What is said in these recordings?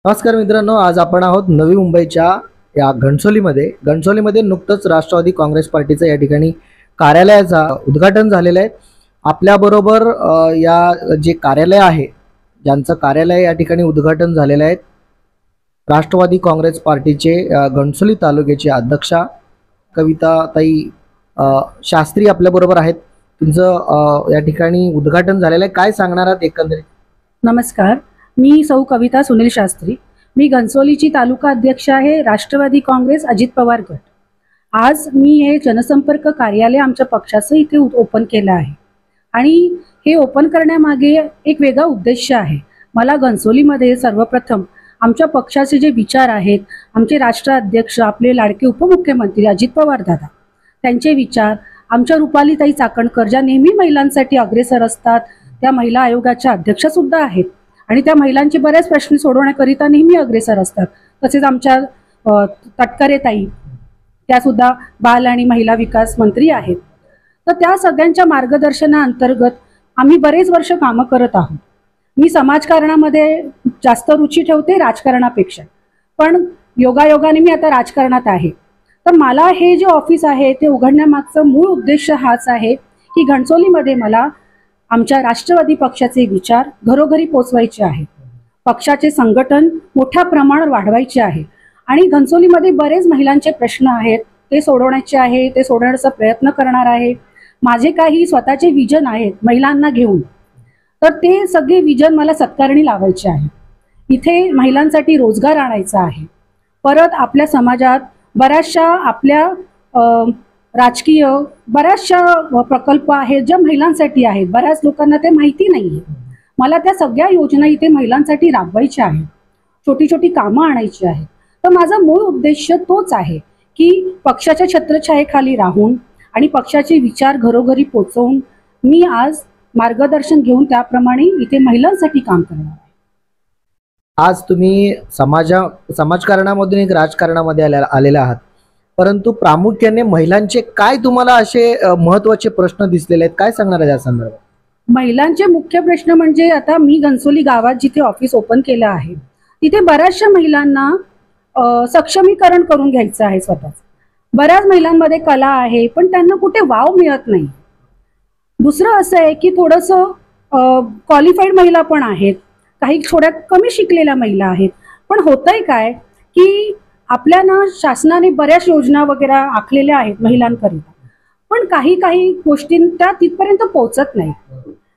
नमस्कार मित्रांनो, आज आपण आहोत नवी मुंबईच्या या घणसोलीमध्ये नुकतंच राष्ट्रवादी काँग्रेस पार्टीचं या ठिकाणी कार्यालयाचा उद्घाटन झालेलं आहे। आपल्याबरोबर या जे कार्यालय आहे, ज्यांचं कार्यालय या ठिकाणी उद्घाटन झालेलं आहे, राष्ट्रवादी काँग्रेस पार्टीचे घणसोली तालुक्याची अध्यक्षा कविताताई शास्त्री आपल्याबरोबर आहेत। तुमचं या ठिकाणी उद्घाटन झालेलं आहे, काय सांगणार आहात एकंदरीत? नमस्कार, मी सौ कविता सुनील शास्त्री। मी घणसोलीची तालुका अध्यक्ष आहे, राष्ट्रवादी काँग्रेस अजित पवार गट। आज मी हे जनसंपर्क कार्यालय आमच्या पक्षाचं इथे ओपन केलं आहे आणि हे ओपन करण्यामागे एक वेगळा उद्देश आहे। मला घणसोलीमध्ये सर्वप्रथम आमच्या पक्षाचे जे विचार आहेत, आमचे राष्ट्राध्यक्ष आपले लाडके उपमुख्यमंत्री अजित पवार दादा, त्यांचे विचार, आमच्या रुपालीताई चाकणकर ज्या नेहमी महिलांसाठी अग्रेसर असतात, त्या महिला आयोगाच्या अध्यक्ष सुद्धा आहेत आणि त्या महिलांचे बरेच प्रश्न सोडवण्याकरिता नेहमी अग्रेसर असतात। तसेच आमच्या तटकरे ताई, त्या सुद्धा बाल आणि महिला विकास मंत्री आहेत। तर त्या सगळ्यांच्या मार्गदर्शनाअंतर्गत आम्ही बरेच वर्ष कामं करत आहोत। मी समाजकारणामध्ये जास्त रुची ठेवते राजकारणापेक्षा, पण योगायोगाने मी आता राजकारणात आहे। तर मला हे जे ऑफिस आहे ते उघडण्यामागचा मूळ उद्देश हाच आहे की घणसोलीमध्ये मला आमच्या राष्ट्रवादी पक्षाचे विचार घरोघरी पोचवायचे आहेत, पक्षाचे संघटन मोठ्या प्रमाणावर वाढवायचे आहे आणि घणसोलीमध्ये बरेच महिलांचे प्रश्न आहेत, ते सोडवण्याचे आहे, ते सोडवण्याचा प्रयत्न करणार आहे। माझे काही स्वतःचे विजन आहेत महिलांना घेऊन, तर ते सगळे विजन मला सत्कारणी लावायचे आहे। इथे महिलांसाठी रोजगार आणायचा आहे। परत आपल्या समाजात बऱ्याचशा आपल्या राजकीय बऱ्याचशा प्रकल्प आहेत ज्या महिलांसाठी आहेत, बऱ्याच लोकांना ते माहिती नाही। मला त्या सगळ्या योजना इथे महिलांसाठी राबवायच्या आहेत, छोटी छोटी कामं आणायची आहेत। तर माझा मूळ उद्देश तोच आहे की पक्षाच्या छत्रछायेखाली राहून आणि पक्षाचे विचार घरोघरी पोचवून मी आज मार्गदर्शन घेऊन त्याप्रमाणे इथे महिलांसाठी काम करणार आहे। आज तुम्ही समाजकारणामधून एक राजकारणामध्ये आलेला आहात, परंतु प्रामुख्याने महिलांचे काय तुम्हाला असे महत्त्वाचे प्रश्न दिसलेले आहेत, काय सांगणार आहे या संदर्भात? महिलांचे मुख्य प्रश्न म्हणजे आता मी घणसोली गावात जिथे ऑफिस ओपन केलं आहे तिथे बऱ्याचशा महिलांना सक्षमीकरण करून घ्यायचं आहे स्वतःच। बऱ्याच महिलांमध्ये कला आहे पण त्यांना कुठे वाव मिळत नाही। दुसरं असं आहे की थोडंसं क्वालिफाईड महिला पण आहेत, काही थोड्या कमी शिकलेल्या महिला आहेत, पण होतंय काय की आपल्याला शासनाने बऱ्याच योजना वगैरे आखलेल्या आहेत महिलांकरिता, पण काही गोष्टी त्या तिथपर्यंत पोहोचत नाही।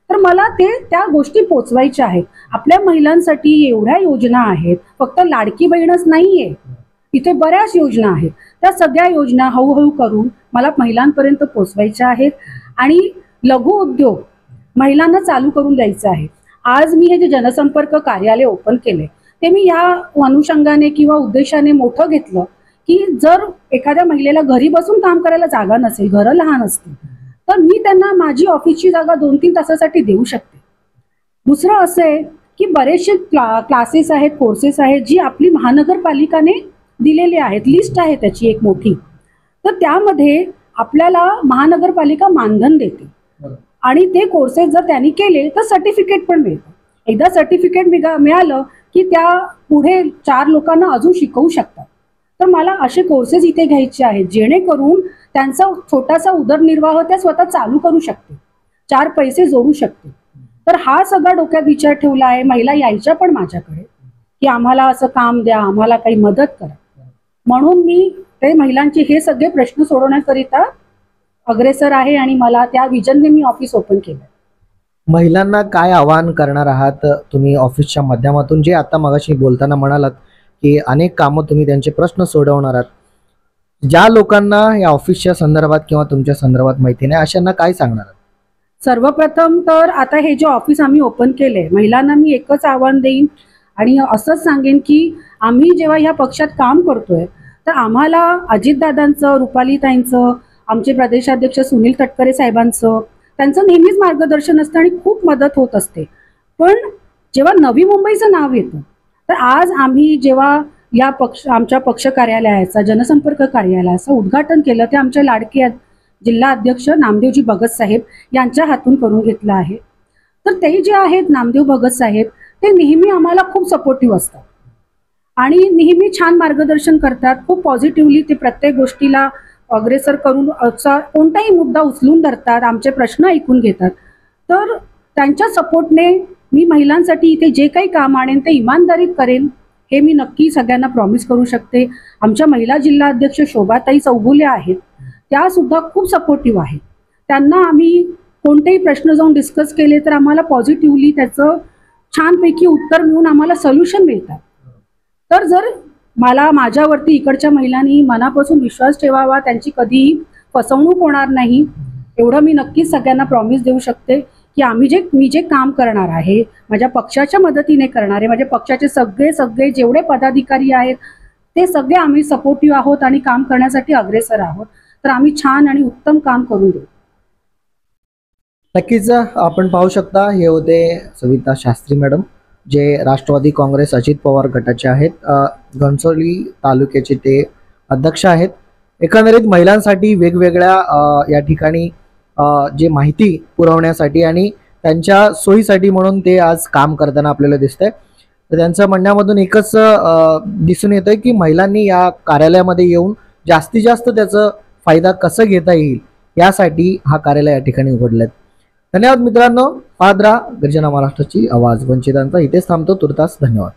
तर मला त्या गोष्टी पोचवायच्या आहेत। आपल्या महिलांसाठी एवढ्या योजना आहेत, फक्त लाडकी बहीणच नाहीये, इथे बऱ्याच योजना आहेत। त्या सगळ्या योजना हळूहळू करून मला महिलांपर्यंत पोचवायच्या आहेत आणि लघु उद्योग महिलांना चालू करून द्यायचं आहे। आज मी हे जे जनसंपर्क कार्यालय ओपन केले ते मी या अनुषंगाने किंवा उद्देशाने मोठं घेतलं की जर एखाद्या महिलेला घरी बसून काम करायला जागा नसेल, घरं लहान असतील, तर मी त्यांना माझी ऑफिसची जागा 2-3 तासासाठी देऊ शकते। दुसरं असं आहे की बरेचसे क्लासेस आहेत, कोर्सेस आहेत जी आपली महानगरपालिकाने दिलेले आहेत, लिस्ट आहे त्याची एक मोठी। तर त्यामध्ये आपल्याला महानगरपालिका मानधन देते आणि ते कोर्सेस जर त्यांनी केले तर सर्टिफिकेट पण मिळतं। एकदा सर्टिफिकेट मिळालं की त्या पुढे 4 लोकांना अजून शिकवू शकतात। तर मला असे कोर्सेस इथे घ्यायचे आहेत जेणेकरून त्यांचा छोटासा उदरनिर्वाह त्या स्वतः चालू करू शकते, 4 पैसे जोडू शकते। तर हा सगळा डोक्यात विचार ठेवला आहे। महिला यायच्या पण माझ्याकडे की आम्हाला असं काम द्या, आम्हाला काही मदत करा, म्हणून मी ते महिलांचे हे सगळे प्रश्न सोडवण्याकरिता अग्रेसर आहे आणि मला त्या विजनने मी ऑफिस ओपन केलं। महिलांना काय आवाहन करणार आहात तुम्ही ऑफिसच्या माध्यमातून? जे आता मगाशी बोलताना म्हणालात की अनेक कामं तुम्ही त्यांचे प्रश्न सोडवणार आहात, ज्या लोकांना या ऑफिसच्या संदर्भात किंवा तुमच्या संदर्भात माहिती नाही अशांना काय सांगणार आहात? सर्वप्रथम तर आता हे जे ऑफिस आम्ही ओपन केले, महिलांना मी एकच आव्हान देईन आणि असंच सांगेन की आम्ही जेव्हा ह्या पक्षात काम करतोय तर आम्हाला अजितदादांचं, रुपालीताईंचं, आमचे प्रदेशाध्यक्ष सुनील तटकरे साहेबांचं, त्यांचं नेहमीच मार्गदर्शन असतं आणि खूप मदत होत असते। पण जेव्हा नवी मुंबईचं नाव येतं तर आज आम्ही जेव्हा या आमच्या पक्ष कार्यालयाचा जनसंपर्क कार्यालयाचं उद्घाटन केलं ते आमच्या लाडके जिल्हा अध्यक्ष नामदेवजी भगत साहेब यांच्या हातून करून घेतलं आहे। तर ते जे आहेत नामदेव भगत साहेब ते नेहमी आम्हाला खूप सपोर्टिव्ह असतात। आणि नेहमी छान मार्गदर्शन करतात. खूप पॉझिटिव्हली ते प्रत्येक गोष्टीला अग्रेसर करून असा कोणताही मुद्दा उचलून धरतात, आमचे प्रश्न ऐकून घेतात. तर त्यांच्या सपोर्टने मी महिलांसाठी इथे जे काही काम आणेन ते इमानदारीत करेन, हे मी नक्की सगळ्यांना प्रॉमिस करू शकते. आमच्या महिला जिल्हा अध्यक्ष शोभाताई चौगुले आहेत, त्या सुद्धा खूप सपोर्टिव्ह आहेत. त्यांना आम्ही कोणतेही प्रश्न जाऊन डिस्कस केले तर आम्हाला पॉझिटिव्हली त्याचं छानपैकी उत्तर मिळून आम्हाला सोल्युशन मिळतात. तर जर मला माझ्यावरती इकडच्या महिलांनी मनापासून विश्वास ठेवावा, त्यांची कधीही फसवणूक होणार नाही, एवढं मी नक्कीच सगळ्यांना प्रॉमिस देऊ शकते की मी जे काम करणार आहे, माझ्या पक्षाच्या मदतीने करणार आहे, माझ्या पक्षाचे सगळे जेवढे पदाधिकारी आहेत ते सगळे आम्ही सपोर्टिव्ह आहोत आणि काम करण्यासाठी अग्रेसर आहोत. तर आम्ही छान आणि उत्तम काम करून देऊ. नक्कीच आपण पाहू शकता, हे होते सविता शास्त्री मॅडम, जे राष्ट्रवादी काँग्रेस अजित पवार गटाचे आहेत. घणसोली तालुक्याचे ते अध्यक्ष आहेत. एकंदरीत महिलांसाठी वेगवेगळ्या या ठिकाणी जे माहिती पुरवण्यासाठी आणि त्यांच्या सोयीसाठी म्हणून ते आज काम करताना आपल्याला दिसतंय. तर त्यांच्या म्हणण्यामधून एकच दिसून येतंय की महिलांनी या कार्यालयामध्ये येऊन जास्तीत जास्त त्याचा फायदा कसा घेता येईल यासाठी हा कार्यालय या ठिकाणी उघडलं. धन्यवाद मित्रांनो. पाहत राहा गर्जना महाराष्ट्राची आवाज. वंचितांचा इथेच थांबतो. तुर्तास धन्यवाद.